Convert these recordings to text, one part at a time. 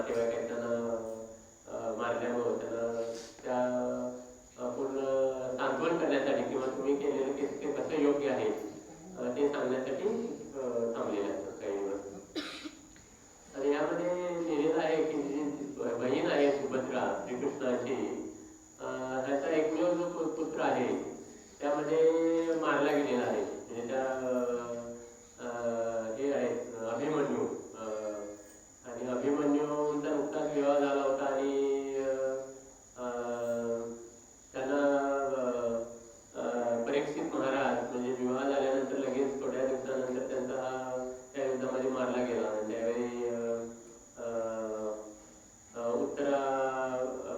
नातेवाईकांना मारल्यामुळं त्यांना त्या पूर्ण सांत्वन करण्यासाठी किंवा तुम्ही केलेलं ते कसं योग्य आहे ते सांगण्यासाठी थांबलेले असतात काही दिवस. आणि यामध्ये लिहिलेलं आहे की जी बहीण आहे सुभद्रा श्रीकृष्णाची, ह्याचा एकमेव जो पुत्र आहे त्यामध्ये मारला गेलेला आहे. म्हणजे त्या हे आहेत अभिमन्यू, आणि अभिमन्यूंचा नुकताच विवाह झाला होता आणि त्यांना परीक्षित महाराज म्हणजे विवाह झाल्यानंतर लगेच थोड्या दिवसानंतर त्यांचा त्या युद्धामध्ये मारला गेला. त्यावेळी उत्तरा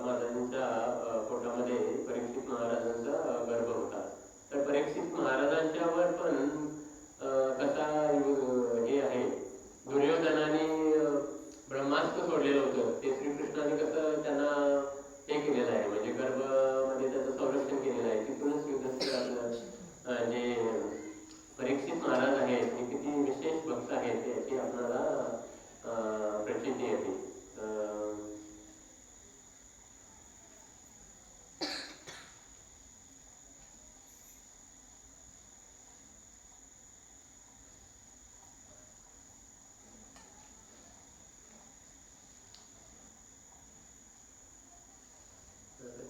महाराजांच्या पोटामध्ये परीक्षित महाराजांचा गर्भ होता. तर परीक्षित महाराजांच्यावर पण कसा हे आहे, दुर्योधनाने ब्रह्मास्त्र सोडलेलं होतं ते श्रीकृष्णाने कसं त्यांना हे केलेलं आहे, म्हणजे गर्भामध्ये त्याचं संरक्षण केलेलं आहे. तिथूनच युधिष्ठिर जे परीक्षित महाराज आहेत ते किती विशेष भक्त आहेत याची आपल्याला प्रचिती येते.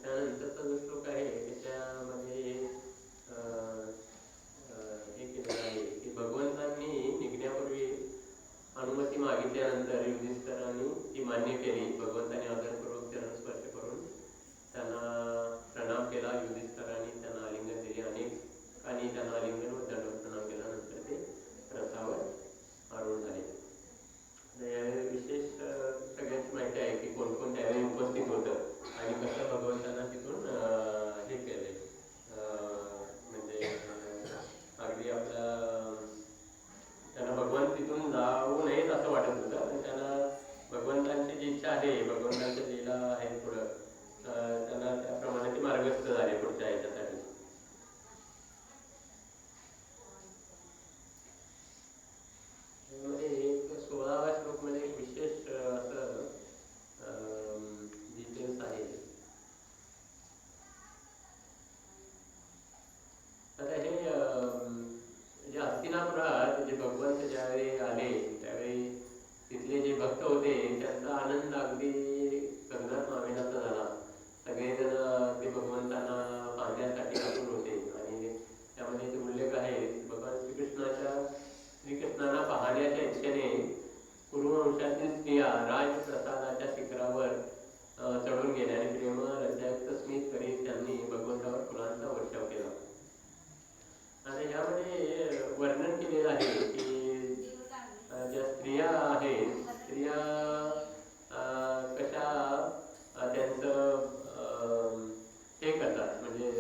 त्यानंतरचा जो श्लोक आहे त्याच्यामध्ये हे केलेलं आहे की भगवंतांनी निघण्यापूर्वी अनुमती मागितल्यानंतर युधिष्ठिरांनी ती मान्य केली. भगवंतांनी आदरपूर्वक चरण स्पर्श करून त्यांना प्रणाम केला. युधिष्ठिरांनी त्यांना आलिंगन दिले. अनेकांनी त्यांना आलिंगन व दंडवत प्रणाम केल्यानंतर ते रथावर आरूढ झाले. विशेष सगळ्यांची माहिती आहे की कोण कोण त्यावेळी उपस्थित होतं आणि कसं भगवंतांना तिथून हे केले. म्हणजे अगदी आपल्या त्यांना भगवान तिथून जाऊ नयेत असं वाटत होतं, आणि त्यांना भगवंतांची जी इच्छा आहे, भगवंतांच्या लीला आहेत पुढं, त्यांना त्याप्रमाणे ते मार्गस्थ झाले पुढच्या याच्यासाठी. एक 16वा श्लोक मध्ये एक विशेष असं डिटेल्स आहे. आता हे जे हस्तिनापुरात जे भगवंत ज्यावेळी आले त्यावेळी तिथले जे भक्त होते त्यांचा आनंद अगदी गगनात मावेनासा झाला. सगळेजण ते भगवंतांना पाहण्यासाठी आतुर होते. आणि त्यामध्ये ते उल्लेख आहे भगवान श्रीकृष्णांना पाहण्याच्या इच्छेने कुरुवंशातील स्त्रिया राजप्रसादाच्या शिखरावर चढून गेल्या आणि प्रेम रसायुक्त स्मित करीत त्यांनी भगवंतावर फुलांचा वर्षाव केला. आणि यामध्ये वर्णन केलेलं आहे की ज्या स्त्रिया आहेत स्त्रिया कशा त्यांचं हे करतात. म्हणजे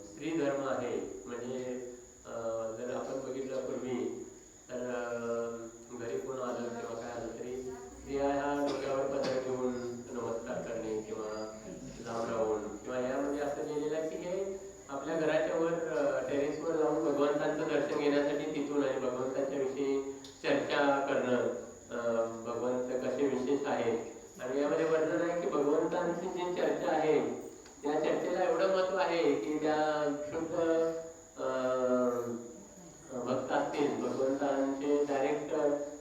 स्त्री धर्म आहे. म्हणजे जर आपण बघितलं पूर्वी तर घरी कोण आलं किंवा काय आलं तरी स्त्रिया ह्या डोक्यावर पदर घेऊन नमस्कार करणे किंवा लांब राहून, किंवा यामध्ये असं लिहिलेलं आहे की हे आपल्या घराच्या वर टेरेसवर जाऊन भगवंतांचं दर्शन घेण्यासाठी तिथून आणि भगवंताच्या विषयी चर्चा करणं, भगवंत कसे विशेष आहेत. आणि यामध्ये वर्णन आहे की भगवंतांची जी चर्चा आहे त्या चर्चेला एवढं महत्व आहे की त्या शुद्ध भक्त असतील भगवंतांचे डायरेक्ट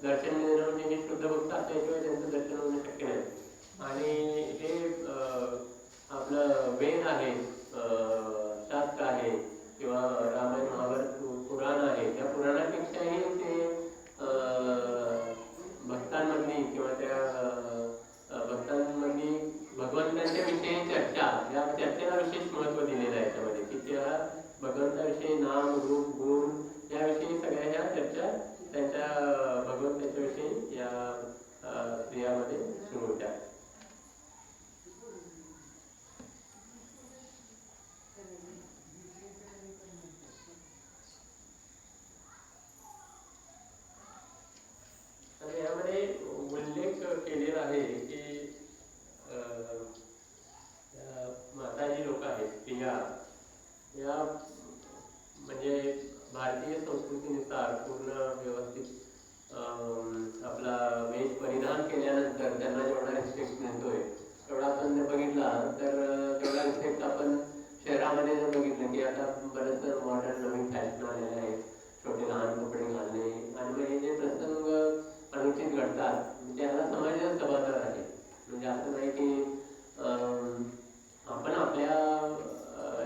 दर्शन मिळणं म्हणजे हे शुद्ध भक्त असल्याशिवाय त्यांचं दर्शन होणं शक्य नाही. आणि हे आपलं वेद आहे, शास्त्र आहे किंवा रामायण महाभारत पुराण आहे, त्या पुराणापेक्षाही ते भक्तांमधली किंवा त्या भक्तांमधली भगवंतांच्या विषयी चर्चा, या चर्चेला विशेष महत्व दिलेलं आहे त्यामध्ये की त्या भगवंताविषयी नाम रूप गुण याविषयी सगळ्या ह्या चर्चा त्यांच्या भगवंताच्या विषयी या स्त्रियामध्ये सुरू होत्या. आणि यामध्ये उल्लेख केलेला आहे की माताजी लोक आहेत स्त्रिया या म्हणजे भारतीय संस्कृतीनुसार पूर्ण व्यवस्थित आपला वेश परिधान केल्यानंतर त्यांना जेवढा रिस्पेक्ट मिळतोय तेवढा आपण जर बघितला तर तेवढा रिस्पेक्ट आपण शहरामध्ये जर बघितलं की आता बरेच मॉडर्न नवीन फॅशन आलेले आहेत, छोटे लहान कपडे घालणे आणि मग हे जे प्रसंग अनुचित घडतात त्याला समाजाचा जबाबदार आहे. म्हणजे असं नाही की आपण आपल्या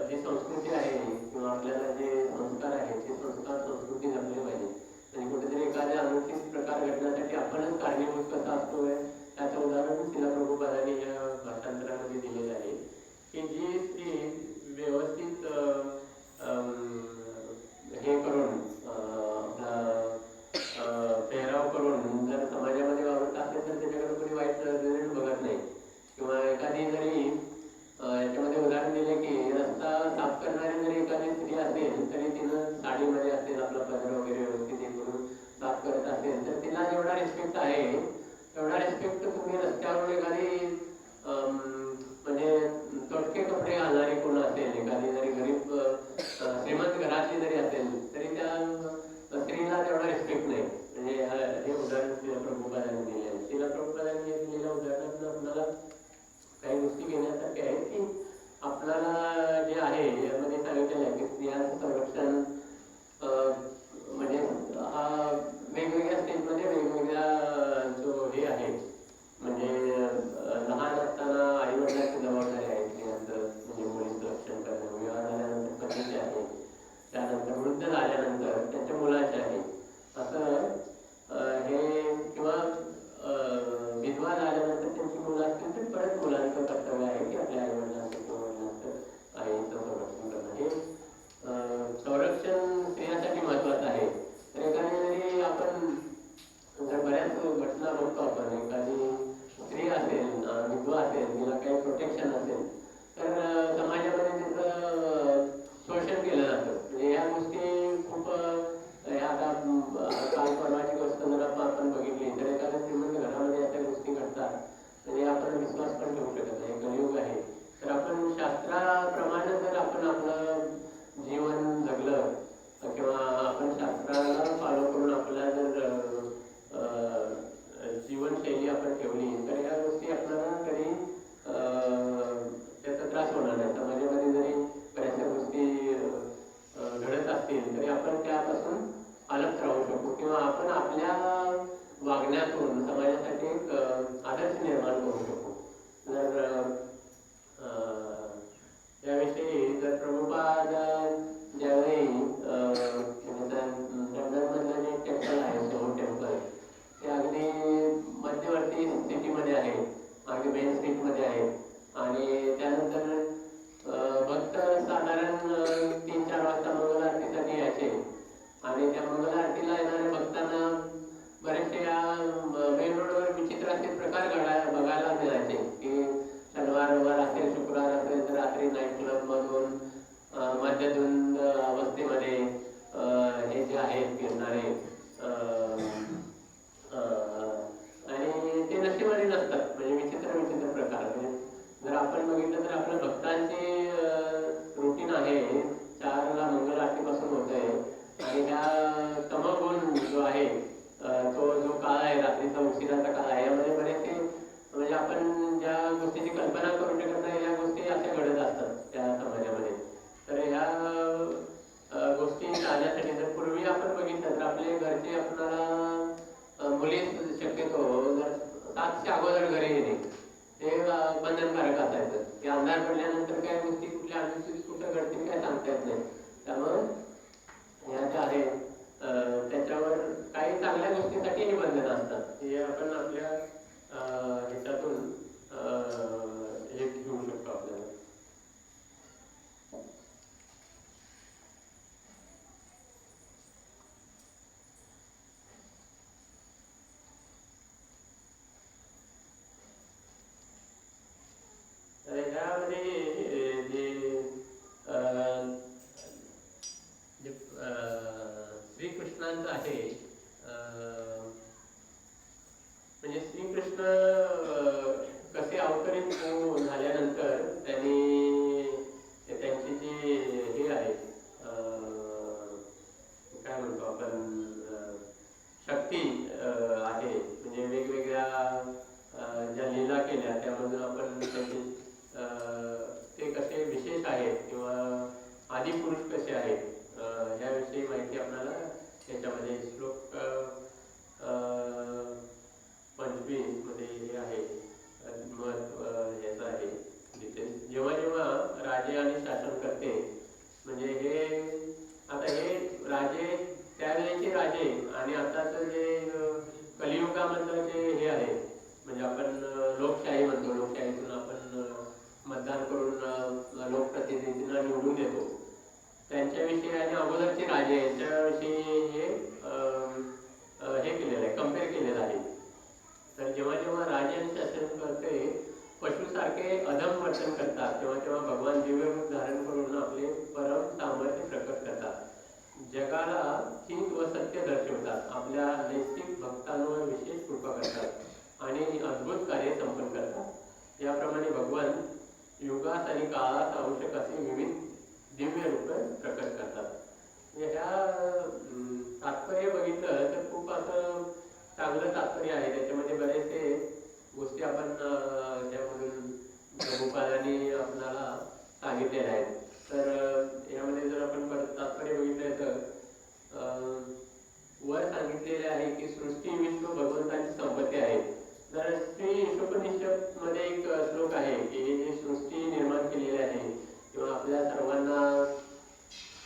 जी संस्कृती आहे किंवा आपल्याला जे संस्कार आहेत ते संस्कार संस्कृती जपले पाहिजे. आणि कुठेतरी एखाद्या अनुचित प्रकार घडण्यासाठी आपणच कारणीभूत कसा असतोय त्याचं उदाहरण शिला प्रभुपादांनी या भाषांतरामध्ये दिलेलं आहे की जी स्त्री व्यवस्थित हे करून आपला पेहराव करून जर समाजामध्ये वावरत असेल तर त्याच्याकडे कोणी वाईट नजरेने बघत नाही. किंवा एखादी जरी याच्यामध्ये उदाहरण दिले की रस्ता साफ करणारी जरी एखादी स्त्री असेल तरी तिनं साडीमध्ये असेल आपला पदर वगैरे व्यवस्थित हे करून साफ करत असेल तर तिला जेवढा रिस्पेक्ट आहे तेवढा रिस्पेक्ट तुम्ही रस्त्यावर एखादी म्हणजे तोटके कपडे घालणारी कोण असेल, एखादी जरी गरीब श्रीमंत घरातली जरी असेल तरी त्या स्त्रीला तेवढा रिस्पेक्ट नाही. म्हणजे हे उदाहरण शिला प्रभुपादांनी दिले आहे. शिला प्रभुपादांनी दिलेल्या उदाहरणातून आपल्याला काही गोष्टी घेण्यासारख्या आहेत की आपल्याला जे आहे यामध्ये सांगितलेलं आहे की स्त्रियांचं संरक्षण म्हणजे हा वेगवेगळ्या स्टेजमध्ये वेगवेगळ्या जो हे आहे म्हणजे लहान असताना आई वडिलांची जबाबदारी आहे स्त्रियांचं, म्हणजे मुलीचं रक्षण करणं, विवाह झाल्यानंतर पत्नीचे आहे, त्यानंतर वृद्ध झाल्यानंतर त्यांच्या मुलाचे आहे. असं हे किंवा विधवा झाल्यानंतर त्यांची मुलं असतील तर परत मुलांचं कर्तव्य आहे की आपल्या आई वडिलांचं किंवा वडिलांचं आईचं संरक्षण करणं. हे संरक्षण स्त्रियांसाठी महत्वाचं आहे. तर एखादी जरी आपण जर बऱ्याच घटना बघतो आपण, एखादी स्त्री असेल विधवा असेल तिला काही प्रोटेक्शन असेल तर समाजामध्ये तिचं शोषण केलं जातं. म्हणजे या गोष्टी खूप आता काल परवाची गोष्ट जर आपण बघितली तर एखाद्या श्रीमंत घरामध्ये अशा गोष्टी घडतात म्हणजे आपण विश्वास पण ठेवू शकत नाही, कलियुग आहे. तर आपण शास्त्राप्रमाणे जर आपण आपलं जीवन जगलं किंवा आपण शास्त्राला फॉलो करून आपल्या जर जीवनशैली आपण ठेवली तर ह्या गोष्टी आपल्याला कधी त्याचा त्रास होणार नाही. समाजामध्ये जरी बऱ्याचशा गोष्टी घडत असतील तरी आपण त्यापासून अलग राहू शकतो किंवा आपण आपल्या वागण्यातून समाजासाठी एक आदर्श निर्माण करू शकतो. जर याविषयी जर प्रभुपाद ज्यावेळी लंडनमधलं जे टेम्पल आहे सोहर टेम्पल ते अगदी मध्यवर्ती सिटीमध्ये आहे, अगदी मेन स्ट्रीटमध्ये आहे आणि त्यानंतर भक्त साधारण 3-4 वाजता मंगल आरतीसाठी यायचे आणि त्या मंगल आरतीला येणाऱ्या भक्तांना बरेचसे या मेन रोडवर विचित्र असे प्रकार बघायला मिळायचे की शनिवार रविवार असेल, शुक्रवार असेल तर रात्री नाईट क्लबमधून मध्यधुंद अवस्थेमध्ये हे जे आहेत फिरणारे आणि ते नशिबाने नसतात. म्हणजे विचित्र विचित्र प्रकार. म्हणजे जर आपण बघितलं तर आपल्या भक्तांची रुटीन आहे 4ला मंगल आरतीपासून होत आहे आणि ह्या तमगुण जो आहे तो जो काळ आहे रात्रीचा उशिराचा काळ आहे यामध्ये बरेचसे म्हणजे आपण ज्या गोष्टीची कल्पना करू शकत नाही या गोष्टी अशा घडत असतात त्या समाजामध्ये. तर ह्या गोष्टी टाळण्यासाठी जर पूर्वी आपण बघितलं तर आपले घरचे आपल्याला मुली शक्यतो जर 7च्या अगोदर घरी येणे ते बंधनकारक असायचं की अंधार पडल्यानंतर काय गोष्टी कुठल्या अनुचित कुठं घडतील काय सांगता येत नाही. त्यामुळं ह्या ज्या आहेत त्याच्यावर काही चांगल्या गोष्टीसाठी हे बंधनं असतात हे आपण आपल्या ह्याच्यातून हे घेऊ शकतो आपल्याला. तर ह्यामध्ये जे श्रीकृष्णांचं आहे म्हणजे श्रीकृष्ण कसे अवतरित झाल्यानंतर त्यांनी त्यांची जी हे आहे काय म्हणतो आपण शक्ती आहे, म्हणजे वेगवेगळ्या ज्या लीला केल्या त्यामधून आपण त्याचे ते कसे विशेष आहेत किंवा आदिपुरुष कसे आहेत ह्याविषयी माहिती आपल्याला याच्यामध्ये श्लोक 25 मध्ये हे आहे महत्व ह्याचं आहे डिटेल्स. जेव्हा जेव्हा राजे आणि शासनकर्ते म्हणजे हे आता हे राजे त्यावेळेचे राजे आणि आताचं जे कलियुगामधलं जे हे आहे म्हणजे आपण लोकशाही म्हणतो, लोकशाहीतून आपण मतदान करून लोकप्रतिनिधींना निवडून देतो त्यांच्याविषयी आणि अगोदरचे राजे यांच्याविषयी हे केलेलं आहे, कम्पेअर केलेलं आहे. तर जेव्हा जेव्हा राजे आणि शासनकर्ते पशुसारखे अधम वर्तन करतात तेव्हा तेव्हा भगवान दिव्य रूप धारण करून आपले परम सामर्थ्य प्रकट करतात, जगाला हित व सत्य दर्शवतात, आपल्या नैतिक भक्तांवर विशेष कृपा करतात आणि अद्भुत कार्य संपन्न करतात. याप्रमाणे भगवान युगात आणि काळात आवश्यक असे विविध दिव्य रूप प्रकट करतात. ह्या तात्पर्य बघितलं तर खूप असं चांगलं तात्पर्य आहे. त्याच्यामध्ये बरेचसे गोष्टी आपण त्यामधून प्रभुपादांनी आपल्याला सांगितलेल्या आहेत. तर यामध्ये जर आपण परत तात्पर्य बघितलं तर वर सांगितलेले आहे की सृष्टी विश्व भगवंताची संपत्ती आहे. तर श्री ईशोपनिषद मध्ये एक श्लोक आहे की जी सृष्टी निर्माण केलेली आहे किंवा आपल्या सर्वांना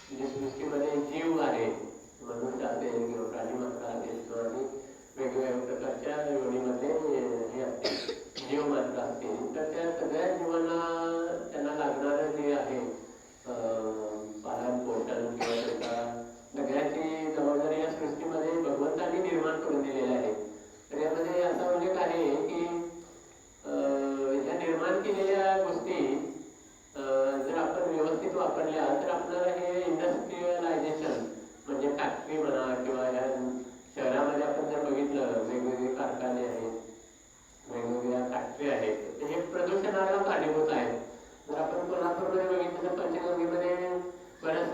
जे सृष्टीमध्ये जीव आहे, मनुष्य असेल किंवा प्राणी मात्र असेल किंवा वेगवेगळ्या प्रकारच्या योनीमध्ये हे असते जीव मात्र असतील, तर त्या सगळ्या जीवांना त्यांना लागणारं जे आहे पालन पोषण किंवा त्यांचा सगळ्याची जबाबदारी या सृष्टीमध्ये भगवंतांनी निर्माण करून दिलेली आहे. तर यामध्ये असा उल्लेख आहे की ह्या निर्माण केलेल्या गोष्टी जर आपण व्यवस्थित वापरल्या तर आपल्याला हे इंडस्ट्रियलायझेशन म्हणजे फॅक्टरी म्हणा किंवा ह्या शहरामध्ये आपण जर बघितलं वेगवेगळे कारखाने आहेत, वेगवेगळ्या फॅक्टरी आहेत, तर हे प्रदूषणाला कारणीभूत आहेत. जर आपण कोल्हापूरमध्ये बघितलं तर पंचगंगेमध्ये बरंच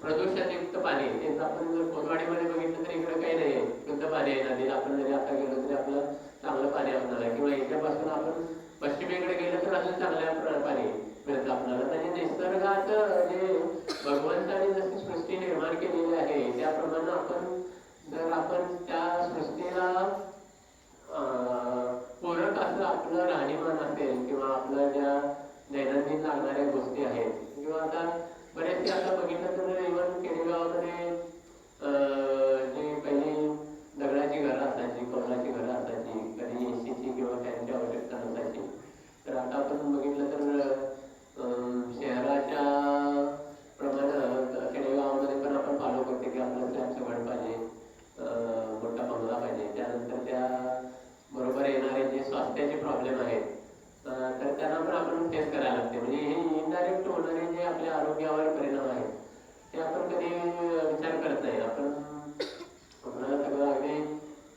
प्रदूषणयुक्त पाणी, तेच आपण जर कोतवाडीमध्ये बघितलं तर इकडे काही नाही, शुद्ध पाणी आहे. नदीला आपण जरी आता गेलो तरी आपलं चांगलं पाणी असणार आहे किंवा याच्यापासून आपण पश्चिमेकडे गेलं तर अजून चांगल्या पाणी मिळतं आपल्याला. म्हणजे निसर्गात जे भगवंताने जशी सृष्टी निर्माण केलेली आहे त्याप्रमाणे आपण जर आपण त्या सृष्टीला पूरक असं आपलं राहणीमान असेल किंवा आपल्या ज्या दैनंदिन लागणाऱ्या गोष्टी आहेत किंवा आता बरेचसे आता बघितलं तर इव्हन खेडेगावामध्ये जी पहिली दगडाची घरं असायची, कौलाची घरं असायची, कधी एसीची किंवा फॅनची आवश्यकता नसायची. तर आता आपण बघितलं तर शहराच्या प्रमाणे खेडेगावामध्ये पण आपण फॉलो करते की आपलं स्लॅबचं घर पाहिजे, मोठा बंगला पाहिजे. त्यानंतर त्या बरोबर येणारे जे स्वास्थ्याचे प्रॉब्लेम आहेत तर त्यांना पण आपण फेस करायला लागते. म्हणजे हे इनडायरेक्ट होणारे जे आपल्या आरोग्यावर परिणाम आहेत ते आपण कधी विचार करत नाही. आपल्याला सगळं अगदी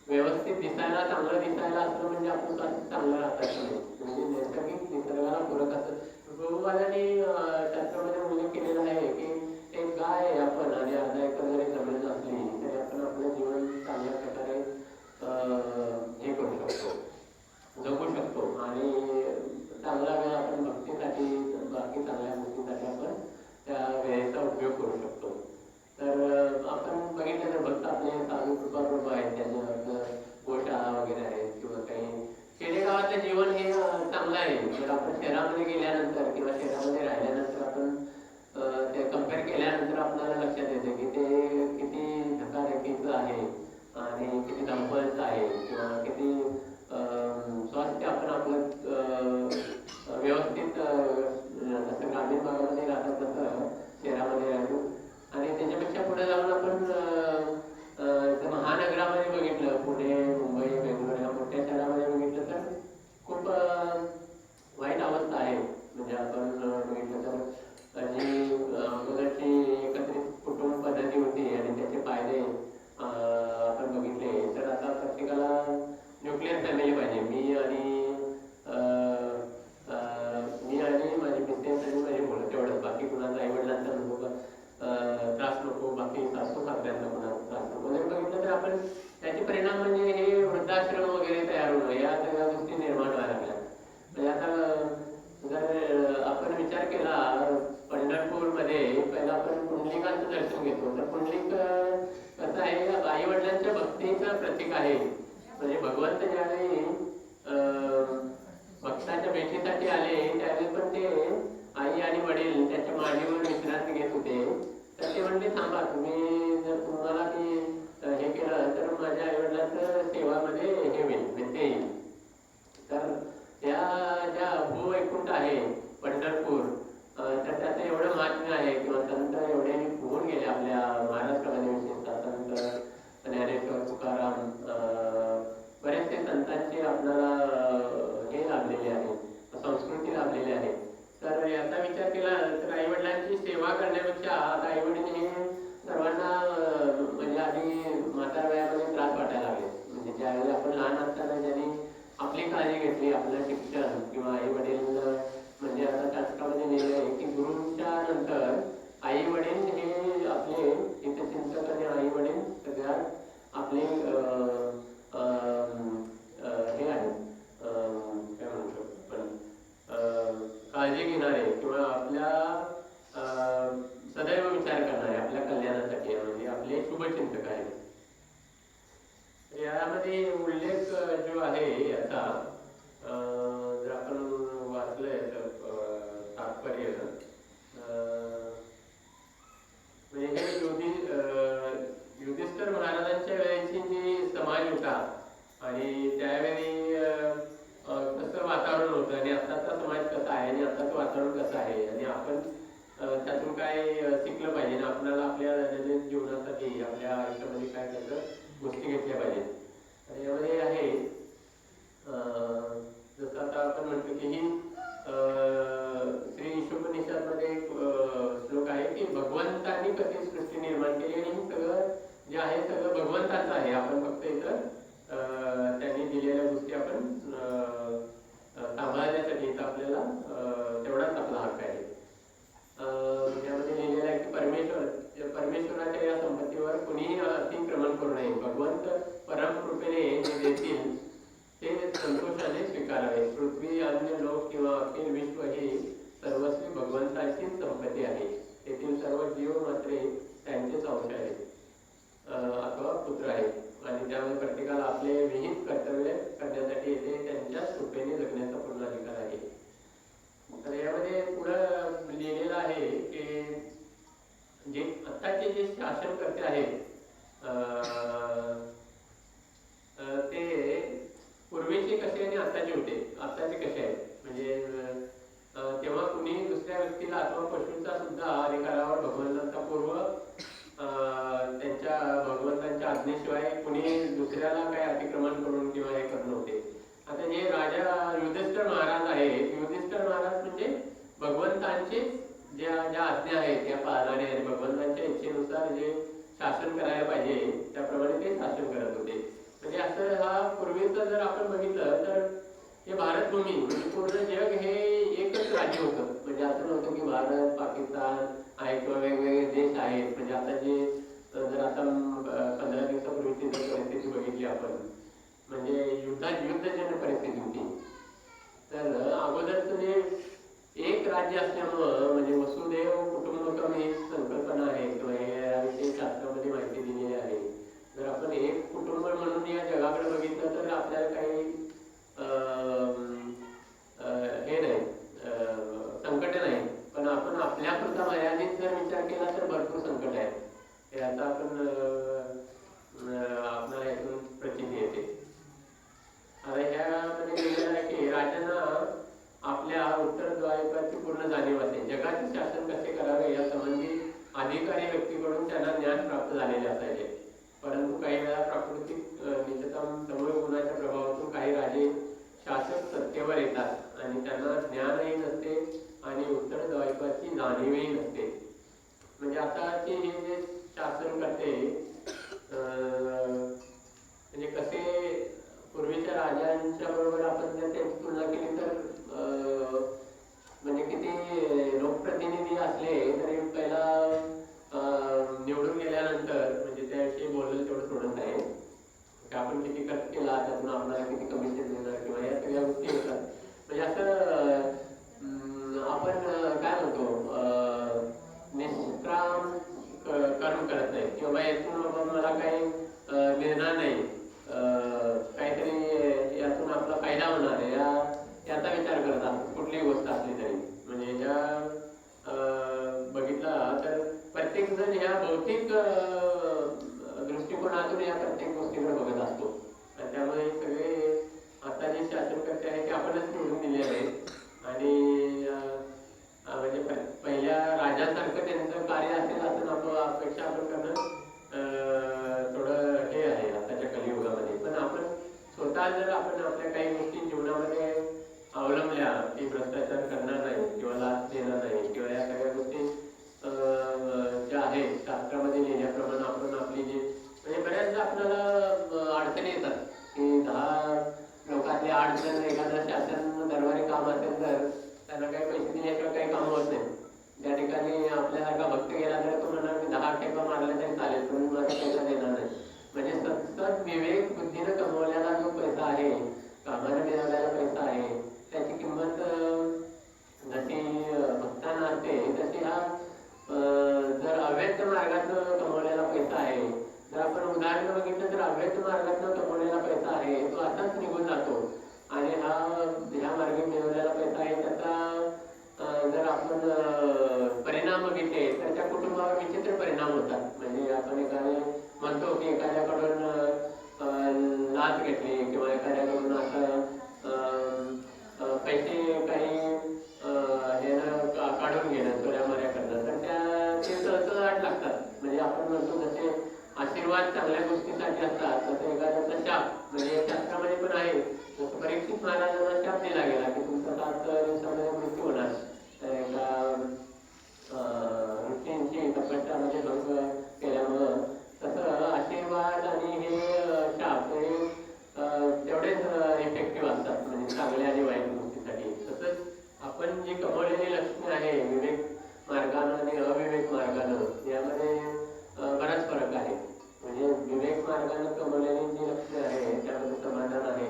व्यवस्थित दिसायला, चांगलं दिसायला असलं म्हणजे आपण स्वास्थ्य चांगलं राहतात नाही. म्हणजे नैसर्गिक निसर्गाला पूरक असतं. प्रभुपादांनी शास्त्रामध्ये उल्लेख केलेला आहे की एक गाय आहे आपण आणि अर्धा एकर जरी जमीन असली तरी आपण आपलं जीवन चांगल्या प्रकारे हे करू शकतो, जगू शकतो आणि चांगला वेळ आपण भक्तीसाठी बाकी चांगल्या गोष्टीसाठी आपण त्या वेळेचा उपयोग करू शकतो. तर आपण बघितलं तर भक्त आपले साधू कृपाप्रभू आहेत, त्यांच्या गोशाळा वगैरे आहेत किंवा काही खेडेगावातलं जीवन हे चांगलं आहे. जर आपण शहरामध्ये गेल्यानंतर किंवा शहरामध्ये राहिल्यानंतर आपण ते कम्पेअर केल्यानंतर आपल्याला लक्षात येते की ते किती धकाधकीचं आहे आणि किती धंपलचं आहे किंवा किती स्वास्थ्य आपण आपलं व्यवस्थित जसं ग्रामीण भागामध्ये राहतात तसं शहरामध्ये राहतो. आणि त्याच्यापेक्षा पुढे जाऊन आपण महानगरामध्ये बघितलं, पुणे, मुंबई, बेंगलोर या मोठ्या शहरामध्ये बघितलं तर खूप वाईट अवस्था आहे. म्हणजे आपण बघितलं तर जी अगोदरची एकत्रित कुटुंब पद्धती परिणाम म्हणजे हे वृद्धाश्रम वगैरे तयार होणं, या सगळ्या गोष्टी निर्माण व्हायला लागल्या. म्हणजे आता जर आपण विचार केला, पंढरपूरमध्ये पहिला आपण पुंडलिकाचं दर्शन घेतो, तर पुंडलिक कसं आहे, आई वडिलांच्या भक्तीचं प्रतीक आहे. म्हणजे भगवंत ज्यावेळी भक्ताच्या भेटीसाठी आले त्यावेळी पण ते आई आणि वडील त्याच्या मांडीवर विश्रांती घेत होते. तर ते म्हणले, थांबा, तुम्ही जर तुम्हाला की हे केलं तर माझ्या आई वडिलांचं सेवामध्ये हे होईल, व्यत्यय येईल. तर त्या ज्या भूवैकुंठ आहे पंढरपूर, तर त्याचं एवढं महात्म्य आहे किंवा संत एवढे होऊन गेले आपल्या महाराष्ट्रामध्ये, विशेषतः संत ज्ञानेश्वर, तुकाराम, बरेचसे संतांची आपल्याला हे लाभलेले आहे, संस्कृती लाभलेली आहे. तर याचा विचार केला तर आई वडिलांची सेवा करण्यापेक्षा आता आई वडील हे सर्वांना म्हणजे आधी म्हातार वयामध्ये त्रास वाटायला लागले. म्हणजे ज्यावेळी आपण लहान असताना ज्यांनी आपली काळजी घेतली, आपलं शिक्षण किंवा आई वडील, म्हणजे आता शास्त्रामध्ये लिहिलं आहे की गुरुंच्या नंतर आई वडील हे आपले हितचिंतक आणि आई वडील सगळ्यात आपले हे आहे, काय म्हणतो पण काळजी घेणारे किंवा आपल्या सदैव विचार करणारे, आपल्या कल्याणासाठी, म्हणजे आपले शुभचिंतक आहेत. यामध्ये उल्लेख जो आहे याचा, जर आपण वाचलंय तात्पर्य, म्हणजे हे युधिष्ठिर महाराजांच्या वेळेची जी समाज होता आणि त्यावेळी कसं वातावरण होतं आणि आत्ताचा समाज कसा आहे आणि आत्ताचं वातावरण कसं आहे आणि आपण त्यातून काय शिकलं पाहिजे आणि आपल्याला आपल्या दैनंदिन जीवनासाठी आपल्या आयुष्यामध्ये काय त्याचं गोष्टी घेतल्या पाहिजेत. आणि यामध्ये आहे जसं आता आपण म्हणतो की ही श्री ईशोपनिषदमध्ये एक श्लोक आहे की भगवंतांनी कशी सृष्टी निर्माण केली आणि हे सगळं जे आहे सगळं भगवंताचं आहे. आपण फक्त इथं त्यांनी दिलेल्या गोष्टी आपण सांभाळण्यासाठी इथं आपल्याला तेवढाच आपला हक्क आहे. यामध्ये लिहिलेलं आहे की परमेश्वराच्या या संपत्तीवर कुणीही अतिक्रमण करू नये. भगवंत परमकृपेने जे देतील ते संतोषाने स्वीकारावे. पृथ्वी, अन्य लोक किंवा अखिल विश्व ही सर्वस्वी भगवंताची संपत्ती आहे. तेथील सर्व जीव मात्रे त्यांचेच अंश आहेत अथवा पुत्र आहेत आणि त्यामुळे प्रत्येकाला आपले विहित कर्तव्य करण्यासाठी येथे त्यांच्या कृपेने जगण्याचा पूर्ण अधिकार आहे. तर यामध्ये पुढं लिहिलेलं आहे की जे आत्ताचे जे शासनकर्ते आहेत ते पूर्वीचे कसे आणि आत्ताचे होते, आत्ताचे कसे आहेत. म्हणजे तेव्हा कुणी दुसऱ्या व्यक्तीला अथवा पशूंचा सुद्धा अधिकारावर भगवंतांचा पूर्व त्यांच्या भगवंतांच्या आज्ञेशिवाय कुणी दुसऱ्याला काय अतिक्रमण करून किंवा हे करत नव्हते. आता जे राजा युधिष्ठिर महाराज आहेत, युधिष्ठिर महाराज म्हणजे भगवंतांचे ज्या आज्ञा आहेत त्या पाळणारे आणि भगवंतांच्या इच्छेनुसार जे शासन करायला पाहिजे त्याप्रमाणे ते शासन करत होते. म्हणजे असं हा पूर्वीचं जर आपण बघितलं तर हे भारतभूमी म्हणजे पूर्ण जग हे एकच राज्य होतं. म्हणजे असं नव्हतं की भारत, पाकिस्तान आहे किंवा वेगवेगळे देश आहेत. म्हणजे आता जे जर आता 15 दिवसापूर्वीची जर परिस्थिती बघितली आपण, म्हणजे युद्धजन्य परिस्थिती होती. तर अगोदरचं जे एक राज्य असल्यामुळं म्हणजे वसुदैव कुटुंबकम ही संकल्पना आहे किंवा हे शास्त्रामध्ये माहिती दिलेली आहे. जर आपण एक कुटुंब म्हणून या जगाकडे बघितलं तर आपल्याला काही हे नाही, संकट नाही. पण आपण आपल्यापुरता मर्यादित जर विचार केला तर भरपूर संकट आहे. याचा आपण आपल्याला यातून प्रचिती येते. आता ह्यामध्ये लिहिलेलं आहे की राजांना आपल्या उत्तरदायित्वाची पूर्ण जाणीव असते. जगाचे शासन कसे करावे या संबंधी अधिकारी व्यक्तीकडून त्यांना ज्ञान प्राप्त झालेले असायचे. परंतु काही वेळा प्राकृतिक निजतम तमोय गुणाच्या प्रभावातून काही राजे शासक सत्तेवर येतात आणि त्यांना ज्ञानही नसते आणि उत्तरदायित्वाची जाणीवही नसते. म्हणजे आताचे हे जे शासन करते म्हणजे कसे पूर्वीच्या राजांच्या बरोबर आपण जर त्यांची तुलना केली तर म्हणजे किती लोकप्रतिनिधी असले तरी पहिला निवडून गेल्यानंतर म्हणजे त्याविषयी बोललं तेवढं सोडत नाही. की आपण किती खर्च केला, त्यातून आपल्याला किती कमिशन मिळणार किंवा या सगळ्या गोष्टी होतात. म्हणजे असं आपण काय म्हणतो निष्काम कर्म करत नाही किंवा यातून बाबा मला काही मिळणार नाही, काहीतरी यातून आपला फायदा होणार आहे याचा विचार करत असतो कुठलीही गोष्ट असली तरी. म्हणजे ज्या बघितला तर प्रत्येक जण ह्या भौतिक दृष्टिकोनातून या प्रत्येक गोष्टीकडे बघत असतो. आणि त्यामुळे सगळे आता जे शासनकर्ते आहेत ते आपणच निवडून दिले आहेत. आणि म्हणजे पहिल्या राजासारखं त्यांचं कार्य असेल असं अपेक्षा आपण करणं थोडं हे आहे आताच्या कलियुगामध्ये. पण आपण स्वतः जर आपण आपल्या काही गोष्टी जीवनामध्ये अवलंबल्या की भ्रष्टाचार करणार नाही किंवा लाच देणार नाही किंवा या सगळ्या गोष्टी ज्या आहेत शास्त्रामध्ये लिहिल्याप्रमाणे आपण आपली जी म्हणजे बऱ्याचदा आपल्याला अडचणी येतात की 10 लोकांतले 8 जण एखादं शासन दरबारी काम असेल तर त्यांना काही पैसे दिल्याशिवाय काही काम होत नाही. त्या ठिकाणी आपल्यासारखा भक्त गेला तर तो म्हणणार मी 10 ठेपा मारल्या तरी चालेल पण माझा पैसा देणार नाही. म्हणजे सतत विवेक बुद्धीनं कमवलेला जो पैसा आहे, कामाने मिळवलेला पैसा आहे, त्याची किंमत जशी भक्तांना असते तशी हा जर अवैध मार्गातून कमवलेला पैसा आहे, जर आपण उदाहरण बघितलं तर अवैध मार्गातून कमवलेला पैसा आहे तो असाच निघून जातो. आणि ह्या मार्गे मिळवलेला पैसा आहे त्याचा जर आपण परिणाम बघितले तर त्या कुटुंबावर विचित्र परिणाम होतात. म्हणजे आपण एखादे म्हणतो की एखाद्याकडून लाच घेतली किंवा एखाद्याकडून असं पैसे काही काढून घेणं, चोऱ्यामाऱ्या करणं, तर ते तळतळाट लागतात. म्हणजे आपण म्हणतो जसे आशीर्वाद चांगल्या गोष्टीसाठी असतात तसं एखाद्याचा शाप म्हणजे शास्त्रामध्ये पण आहे. जसं परीक्षित महाराजांना शाप दिला गेला की तुमचा 7 दिवसामध्ये मृत्यू होणार. तर एका ऋषींची तपस्यामध्ये भंग केल्यामुळं तसं आशीर्वाद आणि हे शाप हे तेवढेच इफेक्टिव्ह असतात म्हणजे चांगल्या आणि वाईट गोष्टीसाठी. तसंच आपण जी कमवलेली लक्ष्मी आहे विवेक मार्गानं आणि अविवेक मार्गानं यामध्ये बराच फरक आहे. म्हणजे विवेक मार्गानं कमवलेली जी लक्ष्मी आहे त्यामध्ये समाधान आहे